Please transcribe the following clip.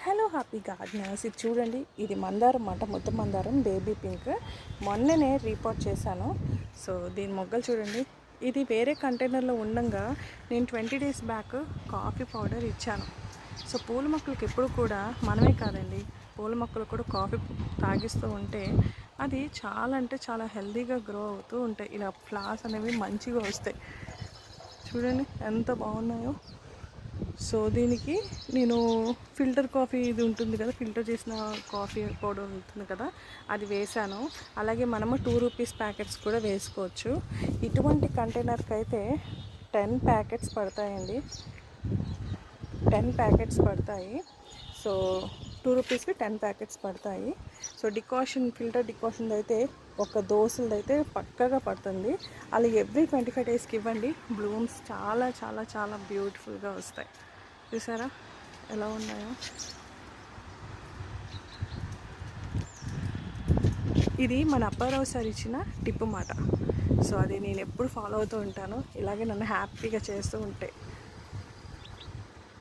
Hello happy gardeners, ఇది చూడండి. ఇది మందారం అన్నమాట, ముద్ద మందారం బేబీ పింక్. మొన్ననే రీపోర్ట్ చేశాను. సో దీని మొగ్గలు చూడండి. ఇది వేరే కంటైనర్లో ఉండగా నేను 20 days బ్యాక్ కాఫీ పౌడర్ ఇచ్చాను. సో పూల మొక్కలకి ఎప్పుడు కూడా మనమే కాదండి, పూల మొక్కలు కూడా కాఫీ తాగిస్తూ ఉంటే అది చాలా అంటే చాలా హెల్తీగా గ్రో అవుతూ ఉంటాయి. ఇలా ఫ్లవర్స్ అనేవి మంచిగా వస్తాయి. చూడండి ఎంత బాగున్నాయో. సో దీనికి నేను ఫిల్టర్ కాఫీ ఇది ఉంటుంది కదా, ఫిల్టర్ చేసిన కాఫీ పౌడర్ ఉంటుంది కదా, అది వేసాను. అలాగే మనము 2 రూపీస్ ప్యాకెట్స్ కూడా వేసుకోవచ్చు. ఇటువంటి కంటైనర్కి అయితే 10 ప్యాకెట్స్ పడతాయండి. 10 ప్యాకెట్స్ పడతాయి. సో 2 రూపీస్కి 10 ప్యాకెట్స్ పడతాయి. సో డికాషన్, ఫిల్టర్ డికాషన్ అయితే ఒక దోశలది అయితే పక్కగా పడుతుంది. అలా ఎవ్రీ 25 daysకి ఇవ్వండి. బ్లూమ్స్ చాలా చాలా చాలా బ్యూటిఫుల్గా వస్తాయి. చూసారా ఎలా ఉన్నాయో. ఇది మన అప్పారావు సార్ ఇచ్చిన టిప్ మాట. సో అది నేను ఎప్పుడు ఫాలో అవుతూ ఉంటాను. ఇలాగే నన్ను హ్యాపీగా చేస్తూ ఉంటాయి.